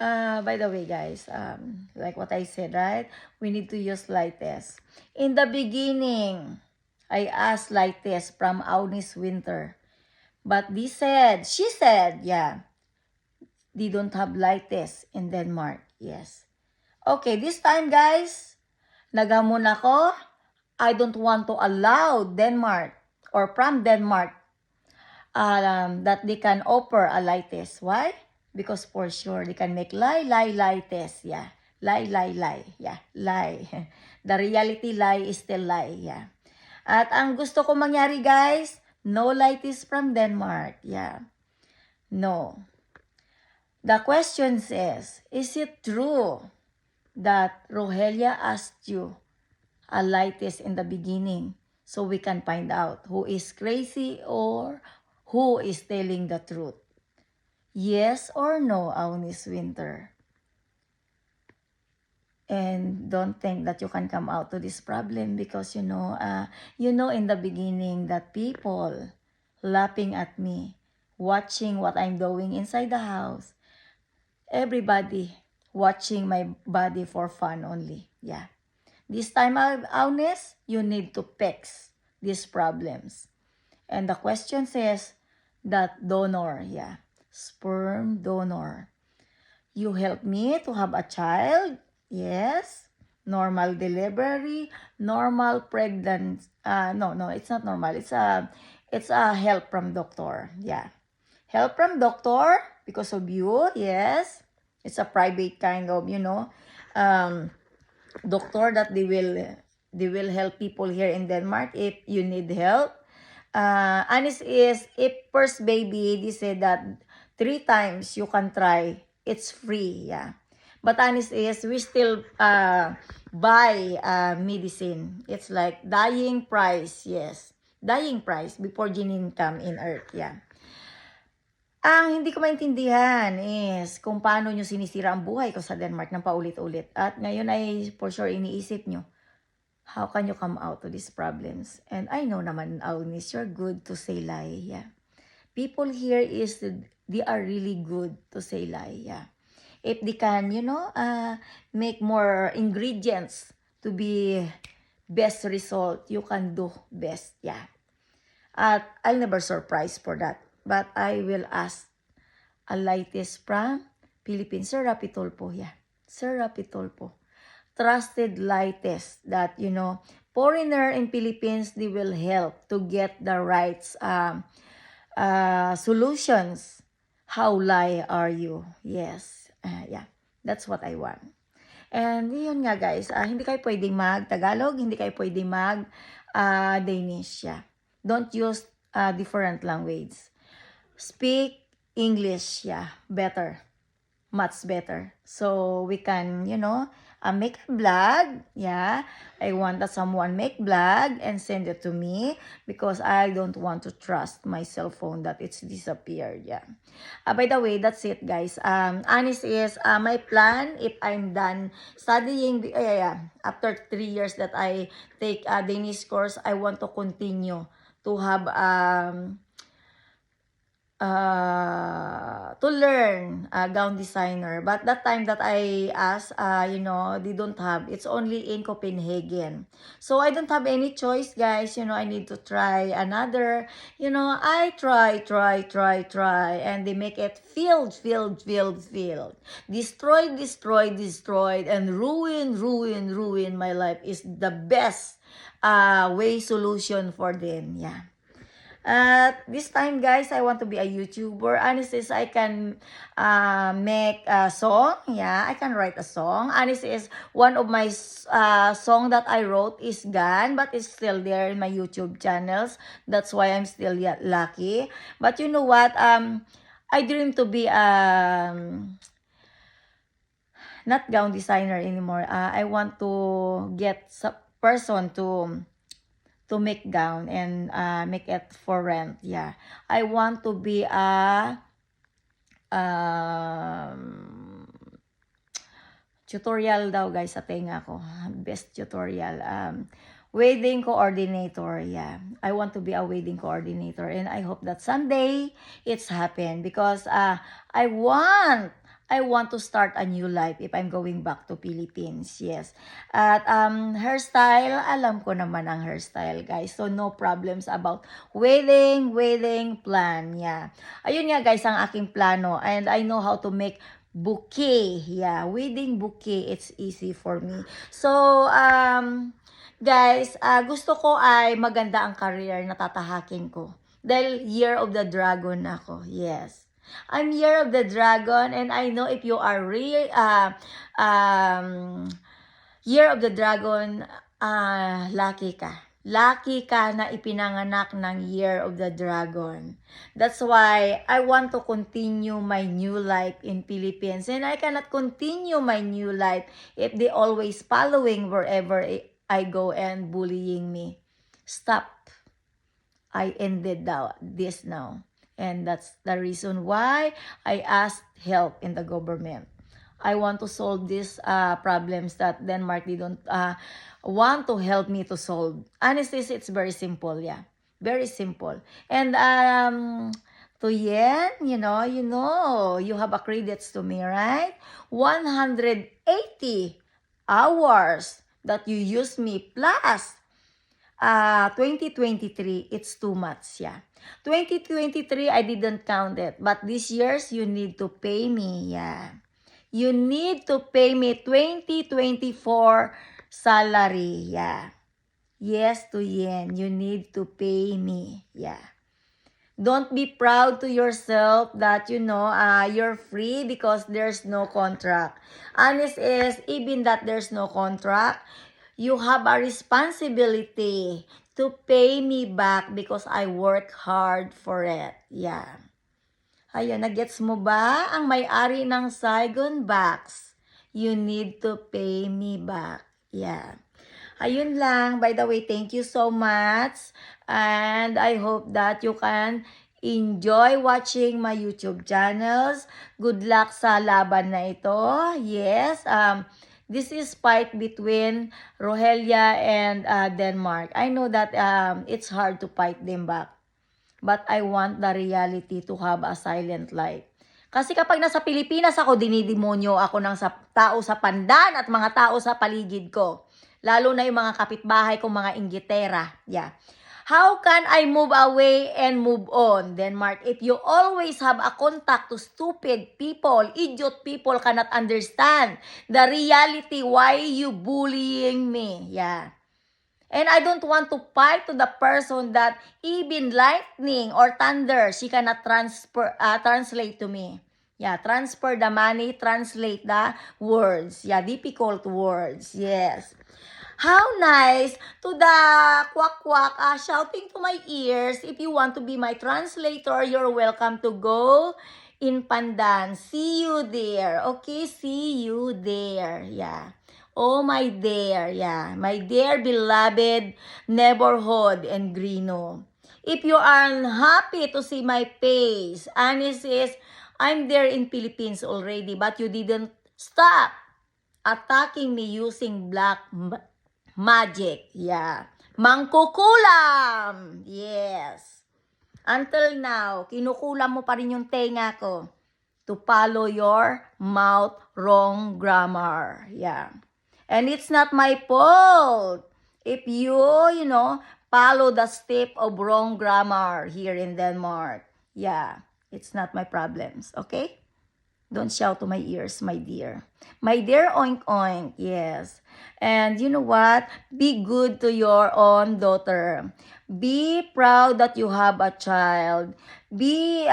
By the way, guys, like what I said, right? We need to use light test. In the beginning, I asked light test from Aunis Winter. But she said, yeah, they don't have light test in Denmark. Yes. Okay, this time, guys, nagamon ako. I don't want to allow Denmark or from Denmark that they can offer a lie test. Why? Because for sure they can make lie test. Yeah. Lie. Yeah. Lie. The reality lie is still lie. Yeah. At ang gusto ko mangyari, guys, no lie test from Denmark. Yeah. No. The question says, is it true that Rogelia asked you a lie test in the beginning so we can find out who is crazy or who is telling the truth? Yes or no, Aunis Winter? And don't think that you can come out to this problem because in the beginning that people laughing at me, watching what I'm doing inside the house, everybody watching my body for fun only. Yeah. This time, Aunis, you need to fix these problems. And the question says that donor, yeah, sperm donor. You help me to have a child, yes. Normal delivery, normal pregnancy. No, it's not normal. It's a help from doctor, yeah. Help from doctor because of you, yes. It's a private kind of, doctor that they will help people here in Denmark if you need help. Honest is, if first baby, they said that 3 times you can try, it's free, yeah. But honest is, we still buy medicine. It's like dying price, yes. Dying price before Janine come in earth, yeah. Ang hindi ko maintindihan is kung paano nyo sinisira ang buhay ko sa Denmark ng paulit-ulit. At ngayon ay for sure iniisip nyo, how can you come out of these problems? And I know naman, Aunis, you're good to say lie, yeah. People here they are really good to say lie, yeah. If they can, make more ingredients to be best result, you can do best, yeah. At I'll never surprise for that. But I will ask a lie test from Philippines. Sir Rapitolpo, yeah. Sir Rapitolpo. Trusted lie test that, foreigner in Philippines, they will help to get the right solutions. How lie are you? Yes. Yeah. That's what I want. And yun nga guys, hindi kayo pwedeng mag-Tagalog, hindi kayo pwedeng mag-Danish. Yeah. Don't use different language. Speak English, yeah, better. Much better. So we can, make a blog, yeah. I want that someone make blog and send it to me because I don't want to trust my cell phone that it's disappeared, yeah. By the way, that's it, guys. Honest is my plan if I'm done studying, after 3 years that I take a Danish course, I want to continue to have to learn gown designer. But that time that I asked, they don't have. It's only in Copenhagen. So I don't have any choice, guys. I need to try another. I try. And they make it filled. Destroyed. And ruin my life is the best way solution for them. Yeah. This time, guys, I want to be a YouTuber. Honest is, I can make a song. Yeah, I can write a song. Honest is, one of my song that I wrote is gone, but it's still there in my YouTube channels. That's why I'm still lucky. But you know what? I dream to be not gown designer anymore. I want to get some person to make gown and make it for rent. Yeah, I want to be a tutorial daw guys sa tenga ko. Best tutorial. Wedding coordinator. Yeah, I want to be a wedding coordinator and I hope that someday it's happen because I I want to start a new life if I'm going back to Philippines. Yes. At hairstyle, alam ko naman ang hairstyle, guys. So, no problems about wedding plan. Yeah. Ayun nga, guys, ang aking plano. And I know how to make bouquet. Yeah, wedding bouquet. It's easy for me. So, guys, gusto ko ay maganda ang career na tatahakin ko. Dahil Year of the Dragon ako. Yes. I'm Year of the Dragon, and I know if you are Year of the Dragon, lucky ka. Lucky ka na ipinanganak ng Year of the Dragon. That's why I want to continue my new life in Philippines. And I cannot continue my new life if they always following wherever I go and bullying me. Stop. I ended this now. And that's the reason why I asked help in the government. I want to solve these problems that Denmark didn't want to help me to solve. Honestly, it's very simple, yeah. Very simple. And to Yen, you have a credits to me, right? 180 hours that you use me plus 2023, it's too much, yeah. 2023, I didn't count it. But this year's, you need to pay me, yeah. You need to pay me 2024 salary, yeah. Yes to Yen, you need to pay me, yeah. Don't be proud to yourself that, you're free because there's no contract. Honest is, even that there's no contract, you have a responsibility to pay me back because I work hard for it. Yeah. Ayun, nagets mo ba? Ang may-ari ng Saigon Box, you need to pay me back. Yeah. Ayun lang. By the way, thank you so much. And I hope that you can enjoy watching my YouTube channels. Good luck sa laban na ito. Yes. This is fight between Rohelia and Denmark. I know that it's hard to fight them back. But I want the reality to have a silent life. Kasi kapag nasa Pilipinas ako, dinidemonyo ako ng tao sa pandan at mga tao sa paligid ko. Lalo na yung mga kapitbahay kong mga inggitera. Yeah. How can I move away and move on, Denmark? If you always have a contact to stupid people, idiot people cannot understand the reality why you bullying me. Yeah. And I don't want to fight to the person that even lightning or thunder, she cannot translate to me. Yeah, transfer the money, translate the words. Yeah, difficult words. Yes. How nice to the quack shouting to my ears. If you want to be my translator, you're welcome to go in Pandan. See you there. Okay, see you there. Yeah. Oh, my dear, yeah. My dear beloved neighborhood in Grino. If you are unhappy to see my face, honest is, I'm there in Philippines already, but you didn't stop attacking me using black magic. Yeah. Mangkukulam. Yes. Until now, kinukulam mo pa rin yung tenga ko to follow your mouth wrong grammar. Yeah. And it's not my fault if you follow the step of wrong grammar here in Denmark. Yeah. It's not my problems. Okay? Don't shout to my ears, my dear. My dear oink oink, yes. And you know what? Be good to your own daughter. Be proud that you have a child. Be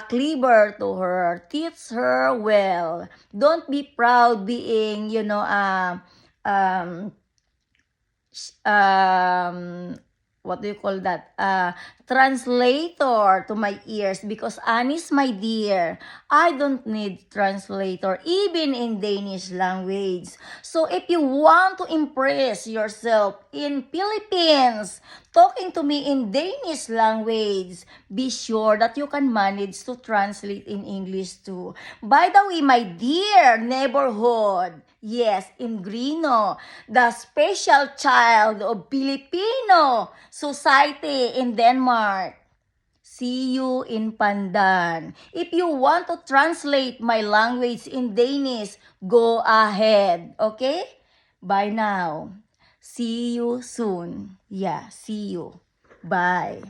clever to her. Teach her well. Don't be proud being, what do you call that? Translator to my ears. Because honest, my dear, I don't need translator even in Danish language. So if you want to impress yourself in Philippines, talking to me in Danish language, be sure that you can manage to translate in English too. By the way, my dear neighborhood, yes, in Grino, the special child of Filipino society in Denmark. See you in Pandan. If you want to translate my language in Danish, go ahead. Okay? Bye now. See you soon. Yeah, see you. Bye.